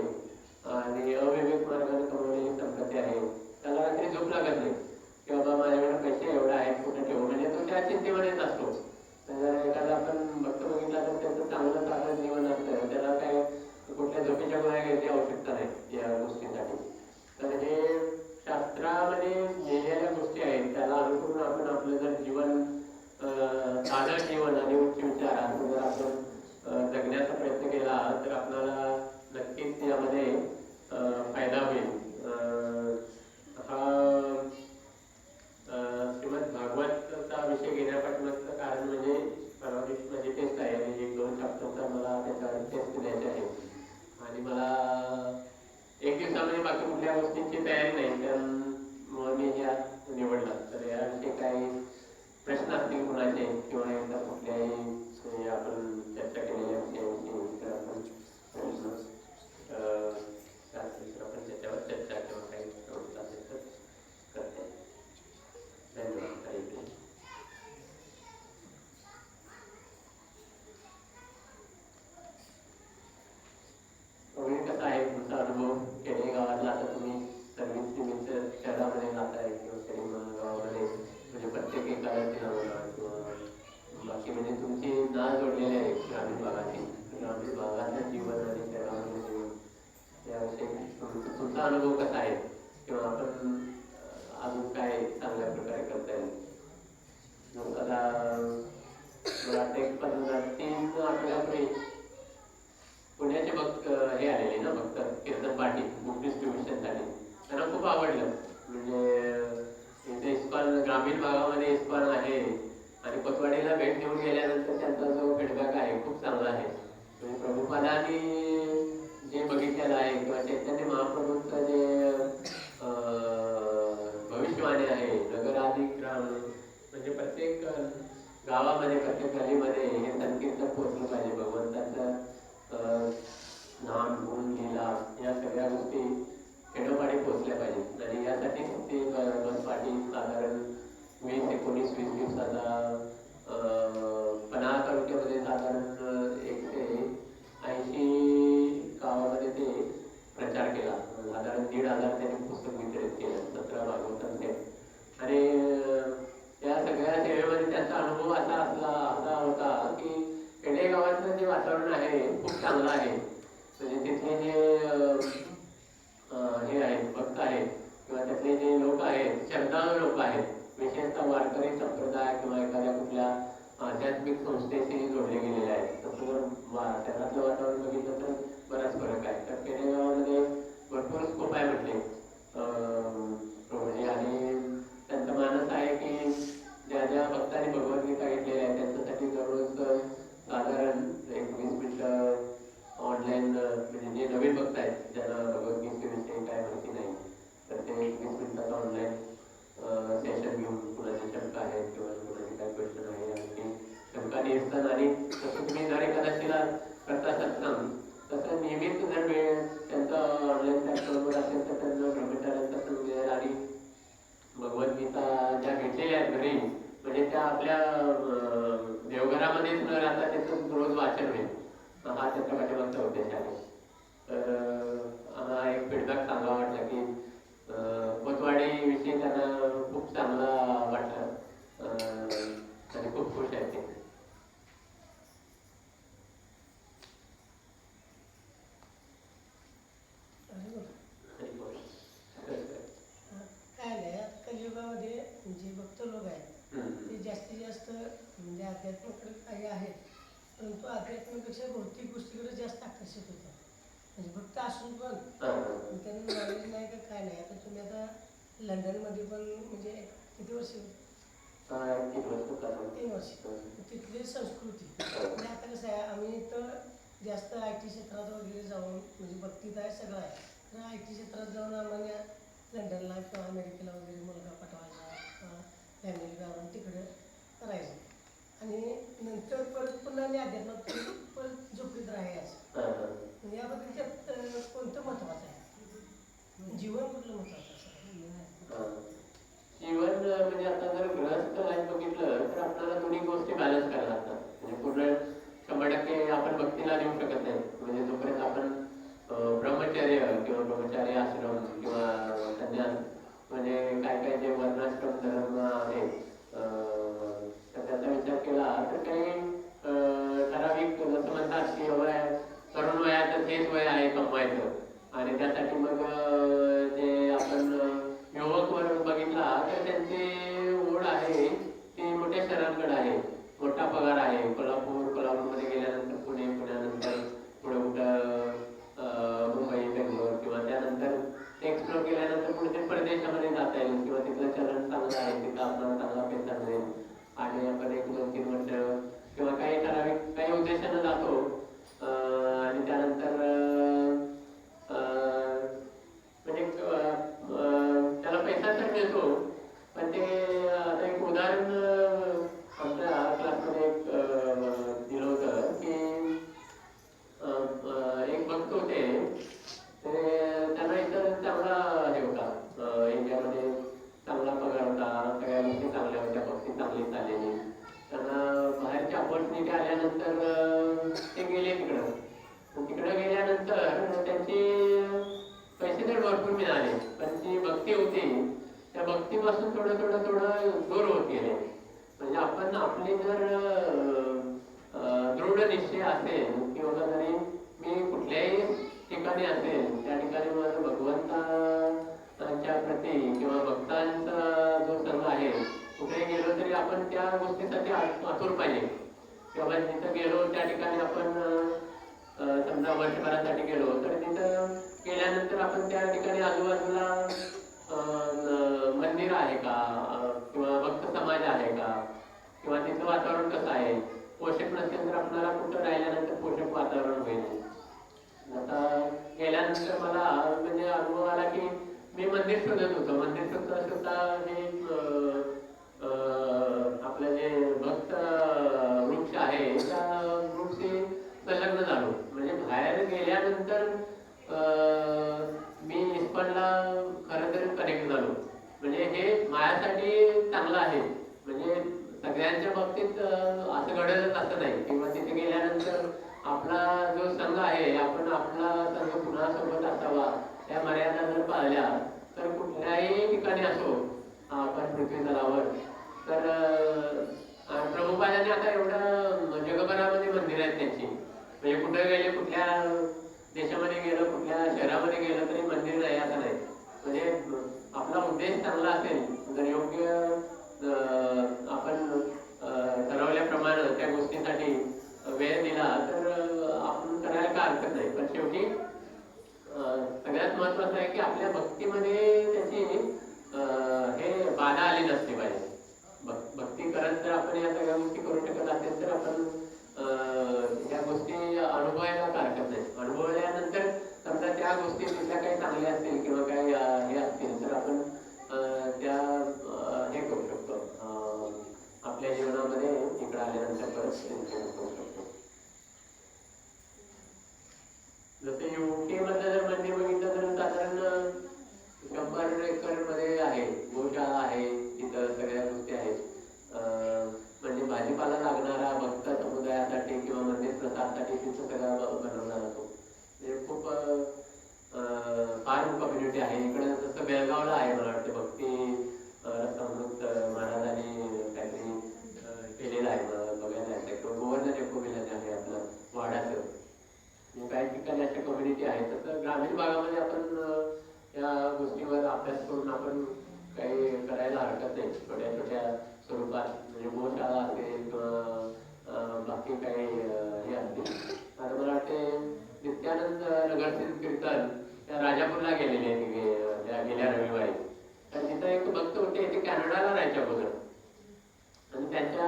आणि अविवेक मार्गाने कमवलेली संपत्ती आहे त्याला रात्री झोप लागत नाही की बाबा माझ्याकडे पैसे एवढे आहेत कुठे ठेवू. म्हणजे तो त्या चिंतेमध्येच असतो. जर एखादा आपण भक्त बघितला तर त्याचं चांगलं साधं जीवन असतं, त्याला काय कुठल्या झोपेच्या गोळ्या घ्यायची आवश्यकता नाही या गोष्टीसाठी. तर हे शास्त्रामध्ये लिहिलेल्या गोष्टी आहेत त्याला अनुसरून आपण आपलं जर जीवन साधं जीवन आणि उच्च विचार असं जर आपण जगण्याचा प्रयत्न केला तर आपल्याला नक्कीच यामध्ये फायदा होईल. हा श्रीमद भागवतचा विषय घेण्यापाठीमागचं कारण म्हणजे परवा दिवशी माझी टेस्ट आहे आणि 1-2 चॅप्टरचा मला त्याच्यावर टेस्ट द्यायची आहे आणि मला 1 दिवसामध्ये बाकी कुठल्या गोष्टींची तयारी नाही त्यामुळे मी यात निवडला. तर याविषयी काही प्रश्न असतील कुणाचे किंवा एकदा कुठल्याही आपण चर्चा केलेल्या विषयाविषयी तर आपण आपण त्याच्यावर चर्चा किंवा काही असेल तर करते. धन्यवाद. कसा आहे तुमचा अनुभव खेडे गावातला? आता तुम्ही सर्व्हिस निमित्त शहरामध्ये जाताय किंवा खेडे गावामध्ये म्हणजे प्रत्येक एकाला किंवा बाकी म्हणजे तुमची नाळ जोडलेली आहे ग्रामीण भागाची. ग्रामीण भागातलं जीवन आणि शहरामध्ये जीवन याविषयी तुमचा अनुभव कसा आहे किंवा आपण अजून काय चांगल्या प्रकारे करता येईल? आता मला एक 3 आठवड्यापूर्वी पुण्याचे भक्त हे आलेले ना भक्त कीर्तन पार्टी बुक डिस्ट्रीब्युशनसाठी. त्यांना खूप आवडलं. म्हणजे इथे इस्कॉन ग्रामीण भागामध्ये इस्कॉन आहे आणि कोतवाडीला भेट देऊन गेल्यानंतर त्यांचा जो फीडबॅक आहे खूप चांगला आहे. म्हणजे प्रभुपादांनी जे बघितलेलं आहे किंवा चैतन्य महाप्रभूंचं जे भविष्यवाणी आहे नगराधिक ग्राम म्हणजे प्रत्येक गावामध्ये प्रत्येक गलीमध्ये हे संकीर्तन पोहोचलं पाहिजे. भगवंताचं नाम गुण लीला या सगळ्या गोष्टी खेडोपाडी पोहोचल्या पाहिजेत. आणि यासाठी ते बस पाठी साधारण 20-19-20 दिवसाचा पन्हाळा तालुक्यामध्ये साधारण 180 तिथलं जे वातावरण आहे खूप चांगलं आहे. म्हणजे तिथले जे हे आहेत भक्त आहेत किंवा त्यातले जे लोक आहेत श्रद्धाळू लोक आहेत, विशेषतः वारकरी संप्रदाय किंवा एखाद्या कुठल्या आध्यात्मिक संस्थेशी जोडले गेलेले आहेत. तसं शहरातलं वातावरण बघितलं तर बराच फरक आहे. तर खेडेगावामध्ये भरपूर स्कोप आहे म्हटले म्हणजे. आणि त्यांचा मानस आहे की ज्या ज्या भक्तांनी भगवद्गीता घेतलेल्या आहे त्यांच्यासाठी दररोज साधारण एक 20 मिनिटं ऑनलाईन, म्हणजे जे नवीन भक्त आहेत ज्यांना भगवद्गीतेविषयी काय माहिती नाही तर ते 20 मिनिटाचा ऑनलाईन सेशन घेऊन कुणाची शंका आहेत किंवा कुणाची काय क्वेश्चन आहे आणि शंका निरसन, आणि तसं तुम्ही जर एकादशीला करता सत्संग तसं नियमित जर वेळ त्यांचा ऑनलाईन प्लॅटफॉर्मवर असेल तर त्यांना ब्रह्मचार्यांचा संग मिळेल. आणि भगवद्गीता ज्या घेतलेल्या आहेत घरी म्हणजे त्या आपल्या देवघरामध्येच न राहता त्याचं रोज वाचन होईल, हा त्याच्या पाठीमागचा उद्देश आहे. तर हा एक फीडबॅक चांगला वाटला की कोतवाडीविषयी त्यांना खूप चांगला वाटला आणि खूप खुश आहे ते. काय नाही, कलियुगामध्ये जे भक्त लोक आहेत ते जास्तीत जास्त म्हणजे अध्यात्माकडे काही आहेत, परंतु अध्यात्मापेक्षा भौतिक गोष्टीकडे जास्त आकर्षित होतात. म्हणजे भक्त असून पण त्यांना नॉलेज नाही का काय नाही. आता तुम्ही आता लंडनमध्ये पण म्हणजे किती वर्ष 3 वर्ष तिथली संस्कृती म्हणजे आता कसं आहे, आम्ही तर जास्त IT क्षेत्रात वगैरे जाऊन म्हणजे भक्तीत आहे सगळं आहे. तर IT क्षेत्रात जाऊन आम्हाला लंडनला किंवा अमेरिकेला वगैरे मुलगा पाठवायचा किंवा फॅमिली गावून तिकडे करायचं आणि नंतर परत पुन्हा मी अध्यात्मात परत झोपडीत राहायचं. याबद्दल त्यात कोणतं महत्त्वाचं आहे, जीवन कुठलं महत्त्वाचं असं? जीवन म्हणजे आता जर गृहस्थ लाईफ बघितलं तर आपल्याला दोन्ही गोष्टी बॅलन्स करायला लागतात. म्हणजे पूर्ण 100% आपण भक्तीला देऊ शकत नाही. म्हणजे जोपर्यंत आपण ब्रह्मचर्य किंवा ब्रह्मचारी आश्रम किंवा संन्यास म्हणजे काय काय जे वर्णाश्रम धर्म आहे तर त्याचा विचार केला तर काही ठराविक जसं म्हणतात की तरुण वयाचं तेच वय आहे कमवायचं, आणि त्यासाठी मग जे आपण युवक वर्ग बघितला तर त्यांची ओढ आहे ती मोठ्या शहरांकडे आहे. मोठा पगार आहे, कोल्हापूरमध्ये गेल्यानंतर पुणे, पुण्यानंतर पुढे कुठं मुंबई, बेंगलोर किंवा त्यानंतर एक्सप्लोर केल्यानंतर कुठे परदेशामध्ये जाता येईल किंवा तिथलं चलन चांगलं आहे, तिथं आपल्याला चांगला पैसा मिळेल आणि आपण 1-2-3 वर्ष किंवा काही ठराविक काही उद्देशानं जातो आणि त्यानंतर म्हणजे त्याला पैसा तर मिळतो. पण ते आता एक उदाहरण आमच्या क्लासमध्ये एक दिलं होतं की एक भक्त होते ते त्यांना इथं चांगला हे होता, इंडियामध्ये चांगला पगार होता, सगळ्या गोष्टी चांगल्या होत्या, भक्ती चांगली चाललेली. त्यांना बाहेरची अपॉर्च्युनिटी आल्यानंतर ते गेले तिकडं. तिकडं गेल्यानंतर त्यांची पैसे तर भरपूर मिळाले पण जी भक्ती होती त्या भक्तीपासून थोडं दूर होत गेले. म्हणजे आपण आपली जर दृढ निश्चय असेल किंवा जरी मी कुठल्याही ठिकाणी असेल त्या ठिकाणी माझं भगवंताच्या प्रती किंवा भक्तांचा जो संघ आहे कुठे गेलो तरी आपण त्या गोष्टीसाठी आतुर पाहिजे. किंवा जिथं गेलो त्या ठिकाणी आपण समजा वर्षभरासाठी गेलो तर तिथं गेल्यानंतर आपण त्या ठिकाणी आजूबाजूला मंदिर आहे का किंवा भक्त समाज आहे का किंवा तिथं वातावरण कसं आहे. पोषक नसेल तर आपल्याला कुठं राहिल्यानंतर पोषक वातावरण होईल. आता गेल्यानंतर मला म्हणजे अनुभव आला की मी मंदिर शोधत होतो. मंदिर शोधता हे आपलं जे भक्त वृक्ष आहे त्या वृक्षी संलग्न झालो. म्हणजे बाहेर गेल्यानंतर मी इस्कॉनला खरं तर कनेक्ट झालो. म्हणजे हे माझ्यासाठी चांगलं आहे. म्हणजे सगळ्यांच्या बाबतीत असं घडतच असं नाही किंवा तिथे गेल्यानंतर आपला जो संघ आहे आपण आपला संघ पुन्हा सोबत असावा त्या मर्यादा जर पाळल्या तर कुठल्याही ठिकाणी असो आपण पृथ्वी तलावर तर प्रभुपादांनी आता एवढं जगभरामध्ये मंदिर आहेत त्यांची म्हणजे कुठे गेले, कुठल्या देशामध्ये गेलं, कुठल्या शहरामध्ये गेलं तरी मंदिर नाही असं नाही. म्हणजे आपला उद्देश चांगला असेल, जर योग्य आपण ठरवल्याप्रमाणे त्या गोष्टीसाठी वेळ दिला तर आपण करायला काय हरकत नाही. पण शेवटी सगळ्यात महत्वाचं आहे की आपल्या भक्तीमध्ये त्याची हे बाधा आली नसली पाहिजे. भक्ती करत जर आपण या सगळ्या गोष्टी करू शकत असेल तर आपण या गोष्टी अनुभवायला काय हरकत नाही. अनुभवल्यानंतर समजा त्या गोष्टी तिथल्या काही चांगल्या असतील किंवा काही हे असतील तर आपण त्या हे करू शकतो, आपल्या जीवनामध्ये इकडे आल्यानंतर परत करू शकतो. जसं युके मध्ये जर मंदिर बघितलं तर साधारण 100 एकर मध्ये आहे, गोशाळा आहे, तिथं सगळ्या गोष्टी आहेत. म्हणजे भाजीपाला लागणारा भक्त समुदायासाठी किंवा मंदिर प्रसादासाठी तिथं सगळं बनवला जातो. म्हणजे खूप फार्म कम्युनिटी आहे इकडे. जसं बेळगावला आहे मला वाटतं भक्ती रसामृत महाराजांनी काहीतरी केलेलं आहे, बघायला आहे. किंवा गोवर्धन एको विलेज आहे आपलं वाड्याचं. काही ठिकाणी अशा कम्युनिटी आहेत. तसं ग्रामीण भागामध्ये आपण या गोष्टीवर अभ्यास करून आपण काही करायला हरकत नाही. छोट्या छोट्या स्वरूपात म्हणजे गोशाळा असेल किंवा बाकी काही हे असतील. आता मला वाटते नित्यानंद नगरसिंह कीर्तन त्या राजापूरला गेलेले गेल्या रविवारी. तर तिथं एक भक्त होते, ते कॅनडाला राहायच्या अगोदर. आणि त्यांच्या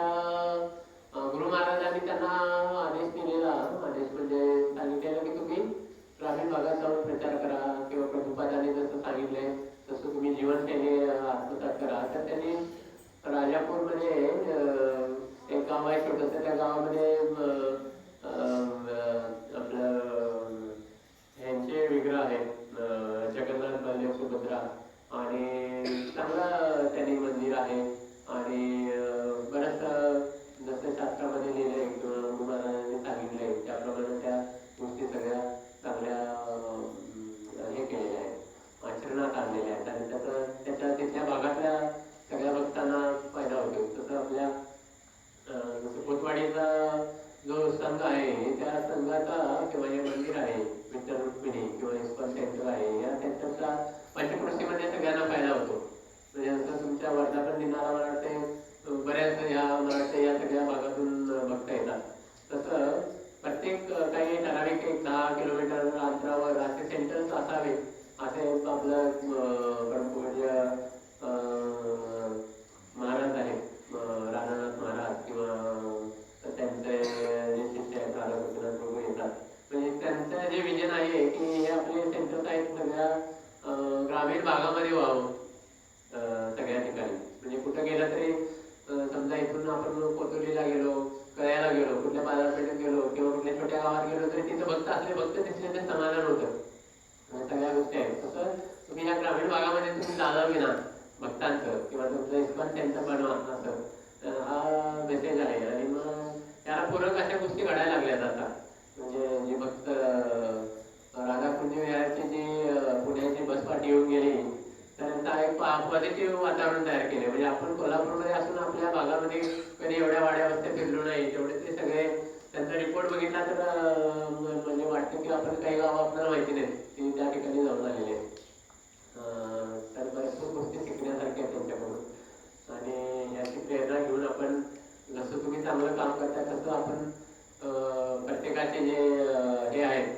गुरु महाराजांनी त्यांना आदेश दिलेला, आदेश म्हणजे सांगितलेलं की तुम्ही ग्रामीण भागात जाऊन प्रचार करा किंवा प्रभुपादांनी जसं सांगितलंय तसं तुम्ही जीवनशैली आत्मसात करा. तर त्यांनी राजापूरमध्ये एक गाव आहे छोटंसं, त्या गावामध्ये आपलं ह्यांचे विग्रह आहेत, जगन्नाथ बलदेव सुभद्रा, आणि चांगलं त्यांनी मंदिर आहे. आणि बरंच जसं शास्त्रामध्ये लिहिलंय किंवा गुरु महाराजांनी सांगितलंय त्याप्रमाणे त्या गोष्टी सगळ्या चांगल्या हे केलेल्या आहेत, आचरणात आणलेल्या आहेत. आणि त्याच्या तिथल्या भागातल्या सगळ्या भक्तांना फायदा होतो. तसं आपल्या जसं कोतवाडीचा जो संघ आहे त्या संघाचा किंवा हे मंदिर आहे विठ्ठल रुक्मिणी किंवा इस्कॉन सेंटर आहे, या सेंटरचा पंचक्रोशीमध्ये सगळ्यांना फायदा होतो. म्हणजे जसं तुमच्या वर्धापन दिनाला मला वाटते बऱ्याच ह्या मला वाटते या सगळ्या भागातून बघता येतात. तसं प्रत्येक काही ठराविक 10 किलोमीटर अंतरावर असे सेंटर्स असावे असे आपलं परमपूज्य महाराज आहेत, राधानाथ महाराज किंवा त्यांचे जे शिष्य आहेत राधा गोपीनाथ प्रभू येतात. म्हणजे त्यांचं जे विजन आहे की हे आपले सेंटर्स आहेत सगळ्या ग्रामीण भागामध्ये व्हावं, सगळ्या ठिकाणी. म्हणजे कुठं गेलं तरी समजा इथून आपण कोथुलीला गेलो, कळ्याला गेलो, कुठल्या बाजारपेठेत गेलो किंवा कुठल्या छोट्या गावात गेलो तरी तिथं भक्त असले भक्त तिथले ते समाधान होतं. सगळ्या गोष्टी आहेत. तसं तुम्ही या ग्रामीण भागामध्ये तुम्ही लाजावी ना भक्तांचं किंवा तुमचं इस्कॉन सेंटर बनवा, असं हा मेसेज आहे. आणि मग त्याला पूरक अशा गोष्टी घडायला लागल्यात आता. म्हणजे जी भक्त राधाकुंज विहारची जी पुण्याची बसपाटी येऊन गेली तर त्यांचा एक पॉझिटिव्ह वातावरण तयार केले. म्हणजे आपण कोल्हापूरमध्ये असून आपल्या भागामध्ये कधी एवढ्या वाड्या वस्त्या फिरलो नाही, तेवढे ते सगळे त्यांचा रिपोर्ट बघितला तर म्हणजे वाटतं की आपण काही गावं आपल्याला माहिती नाही ती त्या ठिकाणी जाऊन आलेली आहेत. तर भरपूर गोष्टी शिकण्यासारख्या आहेत त्यांच्याकडून. आणि याची प्रेरणा घेऊन आपण जसं तुम्ही चांगलं काम करता तसं आपण प्रत्येकाचे जे हे आहेत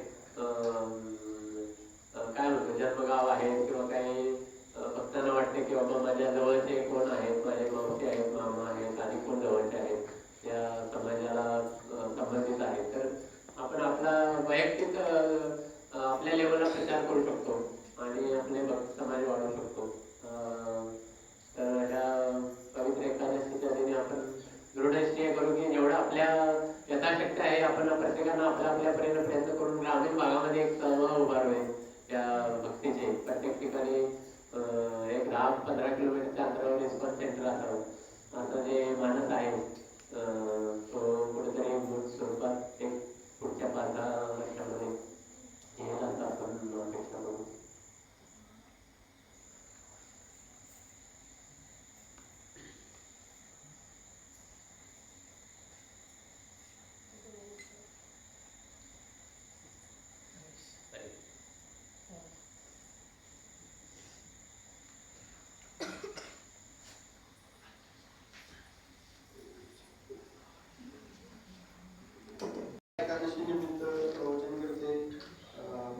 काय म्हणतो जन्मगाव आहेत किंवा काही भक्तांना वाटते की बाबा माझ्या जवळचे कोण आहेत, माझे मावशी आहेत, मामा आहेत आणि कोण जवळचे आहेत या समाजाला संबंधित आहेत, तर आपण आपला वैयक्तिक आपल्या लेवलला प्रचार करू शकतो आणि आपले भक्त समाज वाढवू शकतो. तर ह्या पवित्र एकादशीच्या दिनी आपण दृढ निश्चय करू की जेवढं आपल्या यथाशक्ती आहे आपण प्रत्येकानं आपल्या आपल्यापर्यंत प्रयत्न करून ग्रामीण भागामध्ये एक समूह उभारूया त्या भक्तीचे. प्रत्येक ठिकाणी एक 10-15 किलोमीटरच्या अंतरावर इस्कॉन सेंटर असावं असं जे मानस आहे तो कुठेतरी मूळ स्वरूपात एक पुढच्या 5-10 वर्षामध्ये येईल असं आपण अपेक्षा करू. एकादशी निमित्त प्रवचन करते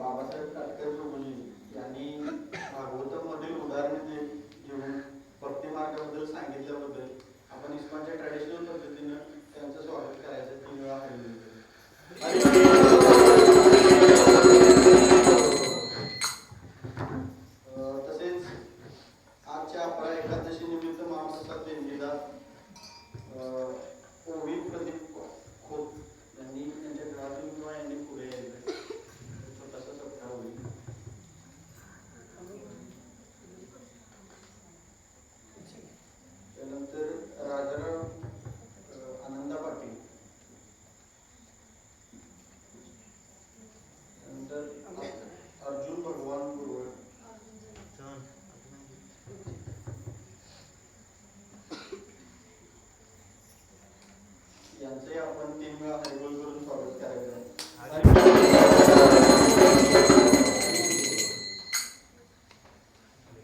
बाबासाहेब काटकर प्रभूजी यांनी भागवतामधील उदाहरणे घेऊन भक्ती मार्गाबद्दल सांगितल्याबद्दल आपण इस्कॉनच्या ट्रॅडिशनल पद्धतीनं त्यांचं स्वागत करायचं 3 वेळा तसेच आजच्या अपरा एकादशी निमित्त महाप्रसाद देणगीदार ओवी प्रदीप खोत यांनी त्यांच्या घरातून किंवा यांनी पुढे यायचं छोटासा सत्कार होईल. त्यानंतर राजाराम आनंदा पाटील, त्यानंतर अर्जुन भगवान गुरुवर, यांचे आपण 3 वेळा हरिबोल करून स्वागत करायचं आहे.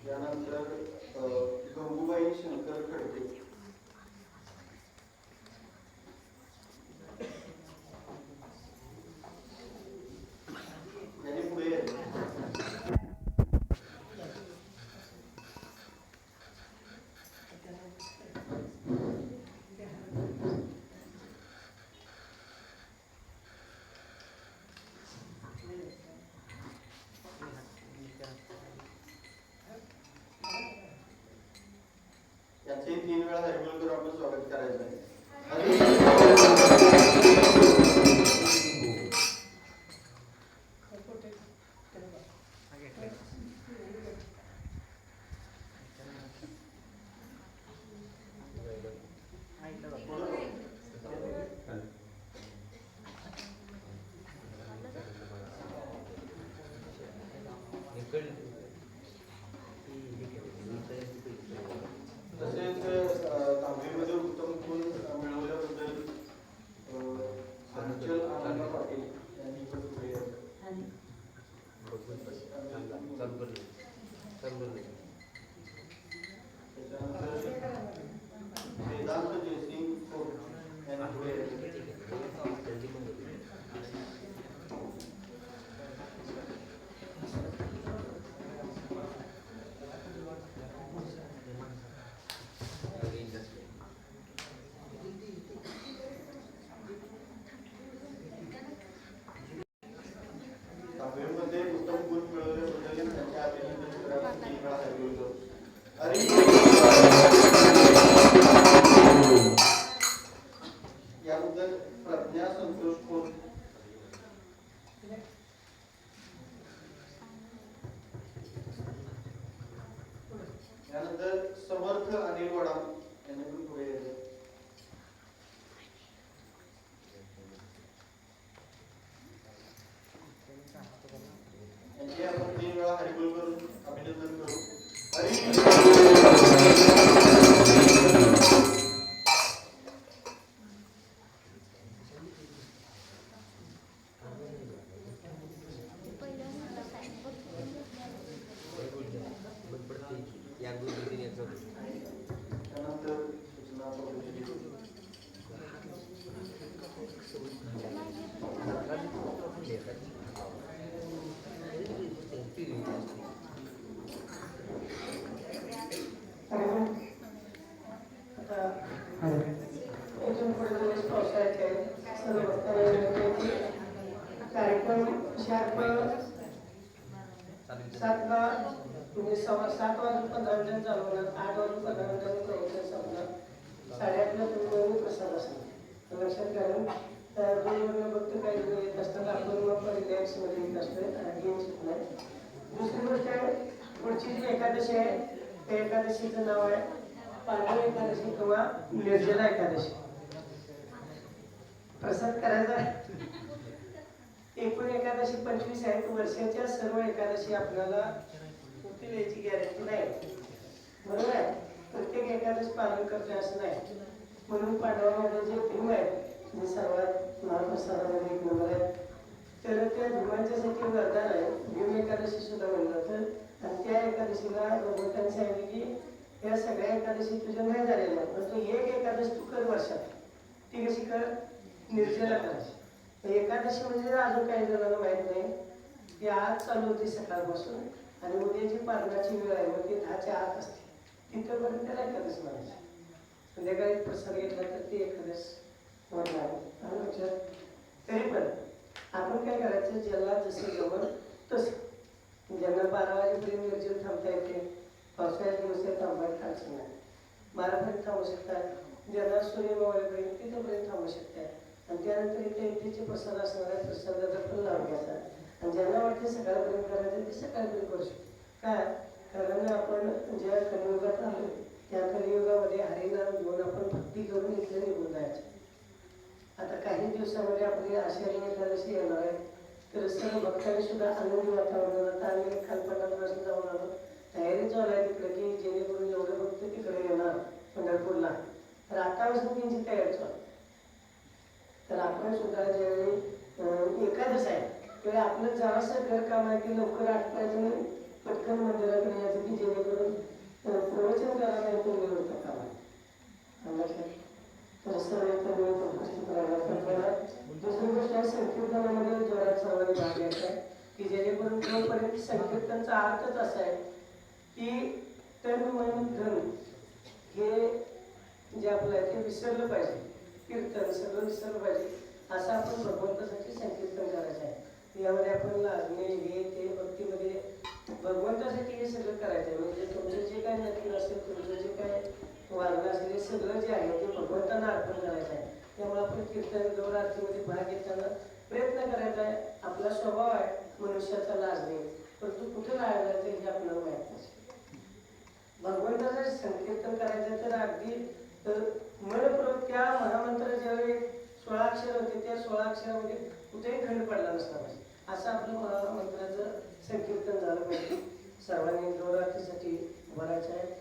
त्यानंतर गंगूबाई शंकर खडके, यांनी पुढे यायचं. याचे 3 वेळा हरिबोल करून आपण स्वागत करायचं आहे. तसेच 10वीमध्ये उत्तम गुण मिळवल्याबद्दल अंचल आनंद पाटील यांनी पण पुढे यायचं. त्याच्यानंतर वेदांत जयसिंग खोत यांनी पुढे यायचं. मध्ये उत्तम गुण मिळवल्याबद्दल त्यांच्या अभिनंदन करा. 3 वेळा हरिबोल करू. याबद्दल प्रज्ञा संतोष खोत, यानंतर समर्थ अनिल वडा यांनी पण पुढे यायचं. यांचे आपण 3 वेळा हरिबोल करून अभिनंदन करू. त्यानंतर सूचना कार्यक्रम शार्प 7 वाजून 15 मिनिटांनी चालू होणार. 8 वाजून 15 मिनिटांनी प्रवचन संपणार. 8:30ला तुम्ही प्रसाद असेल लक्षात घ्या. दोन फक्त काही येत असतात आपण मग रिलॅक्समध्ये येत असतोय गेम शिकणार. दुसरी गोष्ट आहे, पुढची जी एकादशी आहे त्या एकादशीचं नाव आहे पांडव एकादशी किंवा निर्जला एकादशी. प्रसाद करायचा एकूण एकादशी 25 आहेत. वर्षाच्या सर्व एकादशी आपल्याला होतील याची गॅरंटी नाही, बरोबर आहे. प्रत्येक एकादशी पालन करते असं नाही. म्हणून पांडवामध्ये जे भीम आहेत जे सर्वात महाप्रसादामध्ये एक नंबर आहे, तर त्या भीमांच्यासाठी वरदान आहे. भीम एकादशी सुद्धा म्हणलं तर, आणि त्या एकादशीला भगवंतांनी सांगितले की या सगळ्या एकादशी तुझ्या नाही झालेल्या, परंतु एक एकादशी तू कर वर्षात. ती कशी कर? निर्जला करायची. एकादशी म्हणजे अजून काही जणांना माहित नाही की आज चालू होती सकाळपासून आणि उद्याची पारणाची वेळ आहे मग ती 10च्या आत असते तिथपर्यंत त्याला एकादश म्हणायची. संध्याकाळी प्रसाद घेतला तर ती एकादश म्हणणार. तरी पण आपण काय करायचं ज्याला जसं जवळ तसं ज्यांना 12 वाजेपर्यंत निर्जल थांबता येते पावसाळ्यात दिवसात थांबायला अडचण नाही 12पर्यंत थांबू शकतात ज्यांना सूर्य मावळेपर्यंत तिथंपर्यंत थांबू शकतात आणि त्यानंतर इथे इथेचे प्रसाद असणार आहे प्रसादाचा पण लाभ घ्यायचा आणि ज्यांना वाटते सकाळपर्यंत करायचं ते सकाळपर्यंत करू शकतो काय कारण आपण ज्या कलियुगात आलो त्या कलियुगामध्ये हरिनाम घेऊन आपण भक्ती करून इथे निघून जायचं. आता काही दिवसामध्ये आपली आषाढी एकादशी येणार आहे तर सर्व भक्तांनी सुद्धा आनंदी वातावरणात आम्ही खालपणापासून जाऊन आलो तयारी चालू आहे तिकडे की जेणेकरून जेवढे भक्त तिकडे येणार पंढरपूरला तर आतापासून त्यांची तयारी चालू. तर आपण सुद्धा ज्यावेळी एकादश आहे त्यावेळी आपलं जरासं घर काम आहे की लवकर आठवायचं आणि पटकन मंदिराकडे यायचं की जेणेकरून प्रवचन करायला येतं निवडतं काम आहे. तर सर्व उपस्थित राहणार. दुसरी गोष्ट आहे संकीर्तनामध्ये जोरात सर्वांनी भाग घ्यायचा आहे की जेणेकरून जोपर्यंत संकीर्तनचा अर्थच असा आहे की तन मन धन हे जे आपलं आहे ते विसरलं पाहिजे कीर्तन सगळं विसरलं पाहिजे असं आपण भगवंतासाठी संकीर्तन करायचं आहे. यामध्ये आपण लाजणे हे ते भक्तीमध्ये भगवंतासाठी हे सगळं करायचं आहे म्हणजे तुमचं जे काय नक्की असेल तुमचं जे काय वागणं असेल हे सगळं जे आहे ते भगवंतांना अर्पण करायचं आहे. त्यामुळे आपण कीर्तन गौर आरतीमध्ये भाग घेताना प्रयत्न करायचा आहे. आपला स्वभाव आहे मनुष्याचा लाजणे परंतु कुठे लाजायचं हे आपल्याला माहीत नसेल. भगवंताचं संकीर्तन करायचं तर अगदी मनपूर्वक त्या महामंत्र ज्यावेळी 16 अक्षर होते त्या 16 अक्षरामध्ये कुठेही खंड पडला नसला पाहिजे असं आपलं महामंत्राचं संकीर्तन झालं पाहिजे. सर्वांनी गौर आरतीसाठी भरायचं आहे.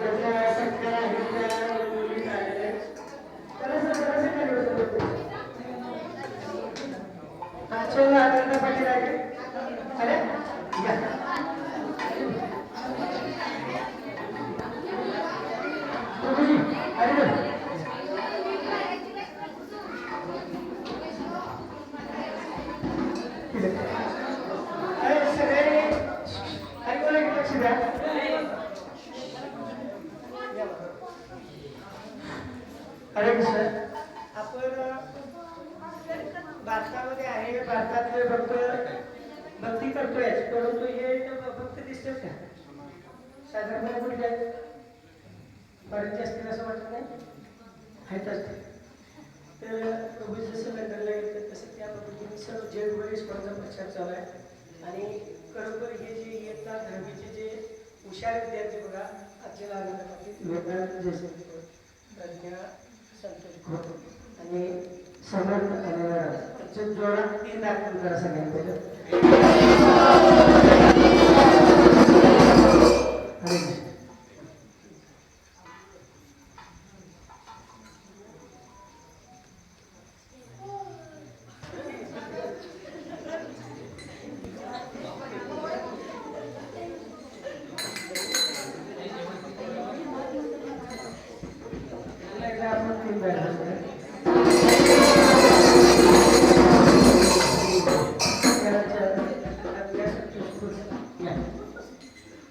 आणि हरे कृष्ण. आपण भारतामध्ये आहे, भारतातले भक्त भक्ती करतोय, परंतु हे भक्त दिसतात का? साधारणपणे कुठले आहेत? बरेचसे असतील असं वाटत नाही, आहेत असतील. तर प्रभू जसं लंडनला येतात तसं त्या पद्धतीने सर्व जगभर इस्कॉनचा प्रचार चालू आहे. आणि खरोखर हे जे येतात धर्मीचे जे हुशार विद्यार्थी बघा, आपल्याला आनंद पाटील, वेदांत जयशंकर, प्रज्ञा संतोष खोत आणि समर्थ आणि जोरात 3 दाखल करा सगळ्यांनी पहिलं. हरे कृष्ण.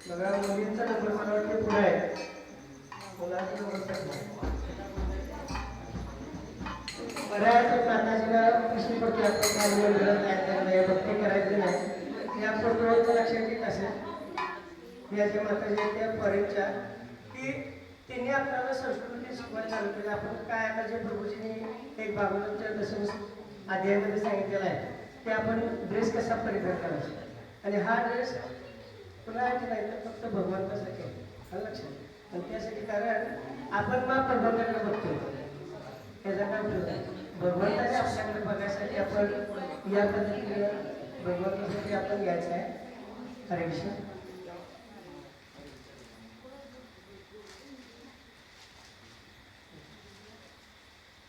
बघा मुलींचा नंबर मला वाटतं पुढे आहे, मुलांचा नंबर बऱ्याच माताजीला प्रश्न पडतो आपण काही मंदिरात जायचं नाही, भक्ती करायची नाही. या फोटोवरचं लक्षात येत असेल या ज्या माताजी आहेत त्या फॉरेनच्या, की त्यांनी आपल्याला संस्कृती शिकवायला चालू केली. आपण काय आता जे प्रभूजींनी एक भागवताच्या 10 अध्यायामध्ये सांगितलेलं आहे ते आपण ड्रेस कसा परिधान करायचा. आणि हा ड्रेस पुन्हा नाही तर फक्त भगवंतासाठी आहे, हा लक्षात. आणि त्यासाठी कारण आपण मग भगवंताकडे बघतो, त्याचा काय उपयोग आहे? भगवंताने आपल्याकडे बघायसाठी आपण या पद्धतीने भगवंतासाठी आपण घ्यायचं आहे. हरे कृष्ण.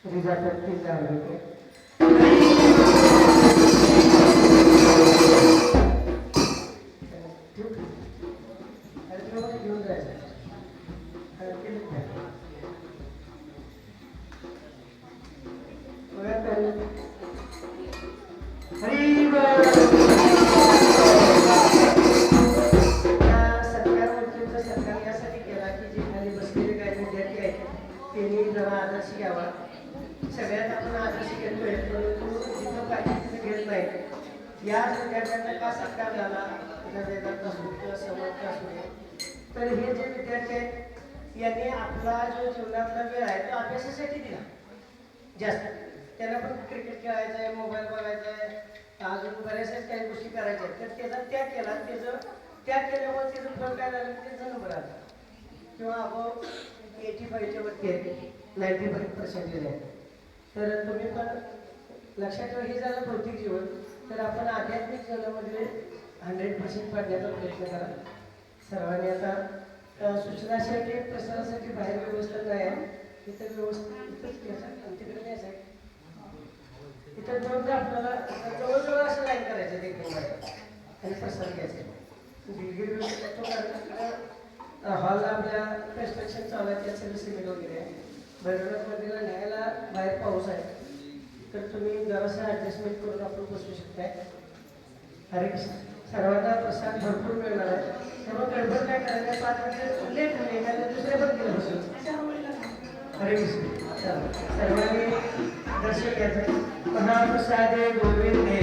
रिजातात 3 रुपये. घेऊन जायचं सत्कार यासाठी केला की जे खाली बसलेले काही विद्यार्थी आहेत त्यांनी जरा आदर्श घ्यावा. सगळ्यात आपण आदर्श घेतोय, परंतु जिथं काही तिथे घेत नाही. या विद्यार्थ्यांना का सत्कार झाला, वेदांत असू किंवा समर्थ असू दे, तर हे जे विद्यार्थी आहेत यांनी आपला जो जीवनातला वेळ आहे तो अभ्यासासाठी दिला जास्त. त्यांना पण क्रिकेट खेळायचं आहे, मोबाईल बघायचा आहे, अजून बऱ्याचशा काही गोष्टी करायच्या आहेत, तर त्याचा त्याग केला. त्याग केल्यामुळे त्याचं फळ काय झालं, त्याचा नंबर आला किंवा अबाव 85च्या वरती आहे, 95% आहे. तर तुम्ही पण लक्षात ठेवा, हे झालं भौतिक जीवन. तर आपण आध्यात्मिक जीवनामध्ये 100% पाडण्याचा प्रयत्न करा सर्वांनी. आता सूचनासाठी प्रसारासाठी बाहेर व्यवस्था नाही आहे, इतर व्यवस्था इथंच घ्यायचं, तिकडे न्यायचं आहे. इतर दोन आपल्याला जवळजवळ असं लाईन करायचं ते एकदम आणि प्रसार घ्यायचं. दिलगिरी हॉलला आपल्या कन्स्ट्रक्शन चालू आहे, त्या सगळं सिमेंट वगैरे आहे. भैरवनाथमधील न्यायला बाहेर पाऊस आहे, तर तुम्ही जरासं ॲडजस्टमेंट करून आपण बसू शकताय. हरे कृष्ण. सर्वांना प्रसाद भरपूर मिळणार आहे, सर्व गडबड काय करायचं, 5 मिनिटं लेट झाले एखाद्या दुसऱ्या पण केलं बसून. हरे कृष्ण. सर्वांनी दर्शन घ्यायचं. महाप्रसादे गोविंदे.